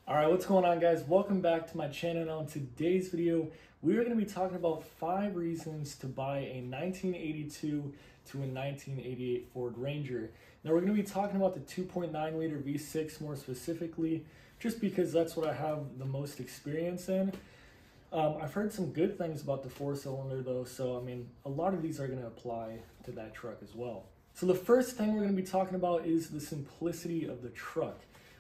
Alright, what's going on, guys? Welcome back to my channel. Now in today's video, we are going to be talking about 5 reasons to buy a 1982 to a 1988 Ford Ranger. Now we're going to be talking about the 2.9 liter V6 more specifically, just because that's what I have the most experience in. I've heard some good things about the 4-cylinder though, so I mean, a lot of these are going to apply to that truck as well. So the first thing we're going to be talking about is the simplicity of the truck.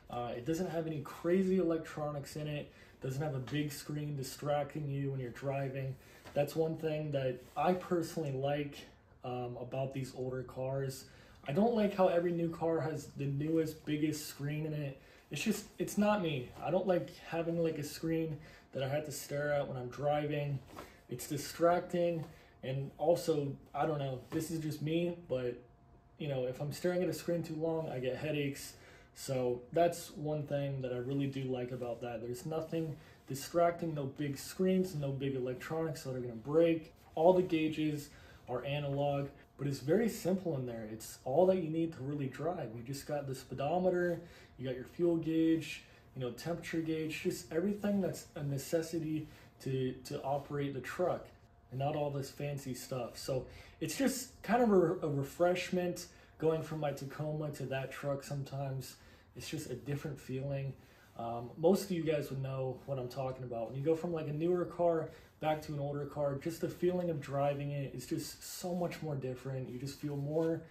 It doesn't have any crazy electronics in it, doesn't have a big screen distracting you when you're driving. That's one thing that I personally like about these older cars. I don't like how every new car has the newest, biggest screen in it. It's not me. I don't like having like a screen that I have to stare at when I'm driving. It's distracting, and also, I don't know, this is just me, but you know, if I'm staring at a screen too long, I get headaches. So that's one thing that I really do like about that. There's nothing distracting, no big screens, no big electronics that are gonna break. All the gauges are analog, but it's very simple in there. It's all that you need to really drive. You just got the speedometer, you got your fuel gauge, you know, temperature gauge, just everything that's a necessity to operate the truck, and not all this fancy stuff. So it's just kind of a refreshment going from my Tacoma to that truck. Sometimes it's just a different feeling. Most of you guys would know what I'm talking about. When you go from like a newer car back to an older car, just the feeling of driving it is just so much more different. You just feel more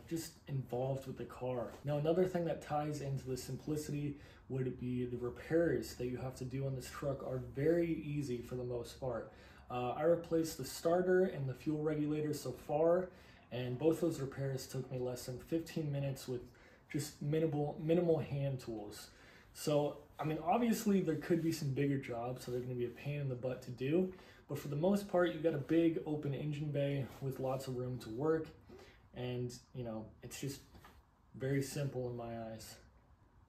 just involved with the car. Now, another thing that ties into the simplicity would be the repairs that you have to do on this truck are very easy for the most part. I replaced the starter and the fuel regulator so far, and both those repairs took me less than 15 minutes with just minimal hand tools. So, I mean, obviously there could be some bigger jobs, so they're going to be a pain in the butt to do. But for the most part, you've got a big open engine bay with lots of room to work. And, you know, it's just very simple in my eyes.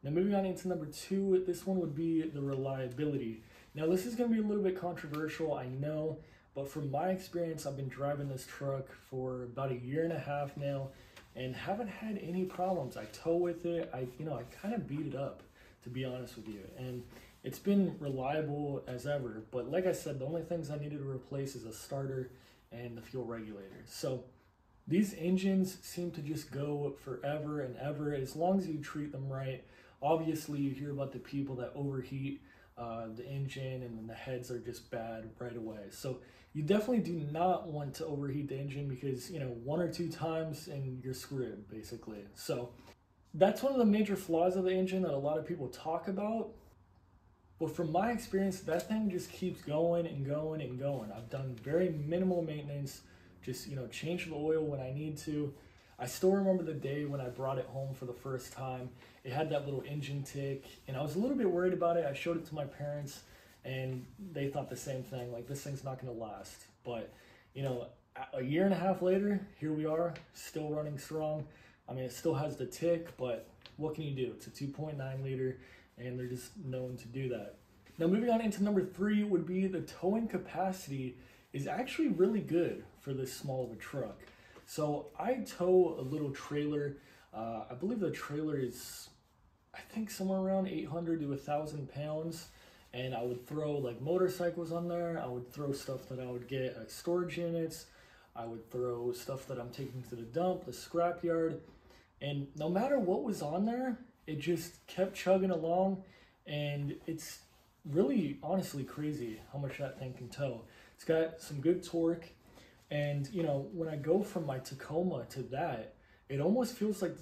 Now, moving on into number 2, this one would be the reliability. Now, this is going to be a little bit controversial, I know. But from my experience, I've been driving this truck for about 1.5 years now and haven't had any problems. I tow with it. I kind of beat it up, to be honest with you. And it's been reliable as ever. But like I said, the only things I needed to replace is a starter and the fuel regulator. So these engines seem to just go forever and ever as long as you treat them right. Obviously, you hear about the people that overheat the engine, and then the heads are just bad right away. So you definitely do not want to overheat the engine, because, you know, 1 or 2 times and you're screwed, basically. So that's one of the major flaws of the engine that a lot of people talk about. But from my experience, that thing just keeps going and going and going. I've done very minimal maintenance, just, you know, change the oil when I need to. I still remember the day when I brought it home for the first time. It had that little engine tick, and I was a little bit worried about it. I showed it to my parents, and they thought the same thing, like, this thing's not gonna last. But, you know, 1.5 years later, here we are, still running strong. I mean, it still has the tick, but what can you do? It's a 2.9 liter, and they're just known to do that. Now, moving on into number 3 would be the towing capacity is actually really good for this small of a truck. So I tow a little trailer. I believe the trailer is, I think, somewhere around 800 to 1,000 pounds. And I would throw like motorcycles on there. I would throw stuff that I would get at storage units. I would throw stuff that I'm taking to the dump, the scrapyard. And no matter what was on there, it just kept chugging along. And it's really, honestly, crazy how much that thing can tow. It's got some good torque. And, you know, when I go from my Tacoma to that, it almost feels like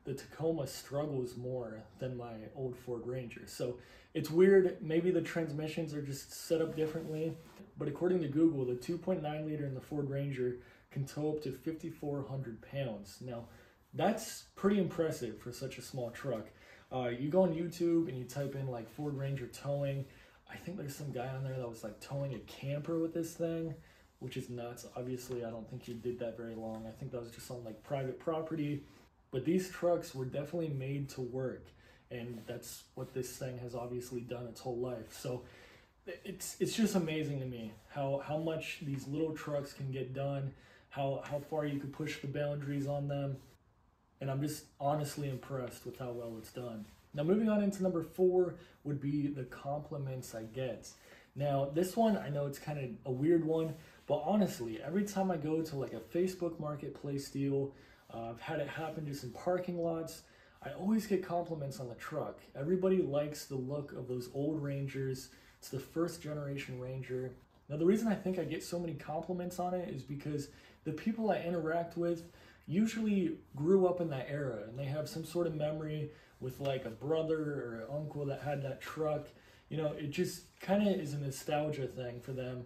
the Tacoma struggles more than my old Ford Ranger. So it's weird. Maybe the transmissions are just set up differently. But according to Google, the 2.9 liter in the Ford Ranger can tow up to 5,400 pounds. Now, that's pretty impressive for such a small truck. You go on YouTube and you type in like Ford Ranger towing. I think there's some guy on there that was like towing a camper with this thing, which is nuts. Obviously, I don't think he did that very long. I think that was just on like private property. But these trucks were definitely made to work, and that's what this thing has obviously done its whole life. So it's just amazing to me how much these little trucks can get done, how far you could push the boundaries on them. And I'm just honestly impressed with how well it's done. Now moving on into number 4 would be the compliments I get. Now this one, I know it's kind of a weird one, but honestly, every time I go to like a Facebook Marketplace deal, I've had it happen just in parking lots, I always get compliments on the truck. Everybody likes the look of those old Rangers. It's the first generation Ranger. Now the reason I think I get so many compliments on it is because the people I interact with usually grew up in that era and they have some sort of memory with like a brother or an uncle that had that truck. You know, it just kind of is a nostalgia thing for them.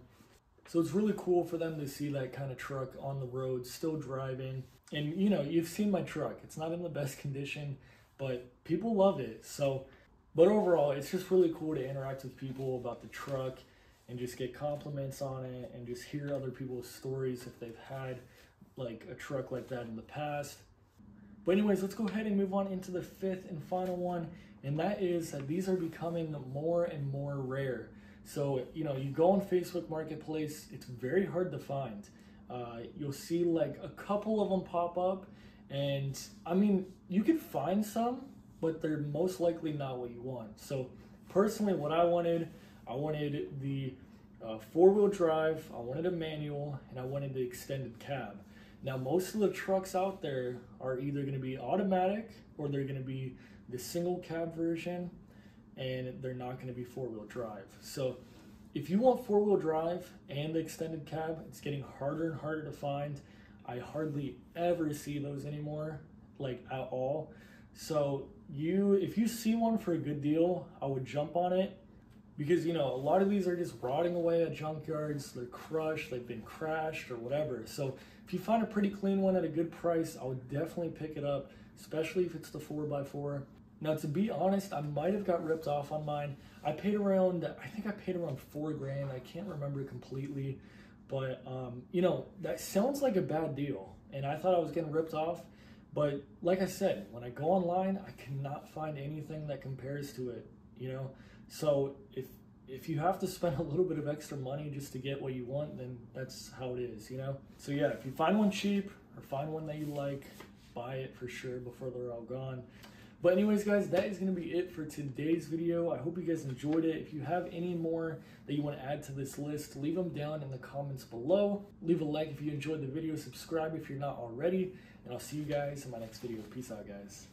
So it's really cool for them to see that kind of truck on the road, still driving. And you know, you've seen my truck. It's not in the best condition, but people love it. So, but overall, it's just really cool to interact with people about the truck and just get compliments on it and just hear other people's stories if they've had like a truck like that in the past. But anyways, let's go ahead and move on into the 5th and final one, and that is that these are becoming more and more rare. So, you know, you go on Facebook Marketplace, it's very hard to find. You'll see like a couple of them pop up, and I mean, you could find some, but they're most likely not what you want. So personally, what I wanted the 4-wheel drive, I wanted a manual, and I wanted the extended cab. Now, most of the trucks out there are either going to be automatic or they're going to be the single cab version, and they're not going to be 4-wheel drive. So if you want 4-wheel drive and the extended cab, it's getting harder and harder to find. I hardly ever see those anymore, like at all. So if you see one for a good deal, I would jump on it, because you know, a lot of these are just rotting away at junkyards. They're crushed, they've been crashed or whatever. So if you find a pretty clean one at a good price, I would definitely pick it up, especially if it's the 4x4. Now, to be honest, I might have got ripped off on mine. I think I paid around $4 grand. I can't remember completely, but you know, that sounds like a bad deal, and I thought I was getting ripped off. But like I said, when I go online, I cannot find anything that compares to it, you know? So if you have to spend a little bit of extra money just to get what you want, then that's how it is, you know? So yeah, if you find one cheap or find one that you like, buy it for sure before they're all gone. But anyways, guys, that is going to be it for today's video. I hope you guys enjoyed it. If you have any more that you want to add to this list, leave them down in the comments below. Leave a like if you enjoyed the video. Subscribe if you're not already. And I'll see you guys in my next video. Peace out, guys.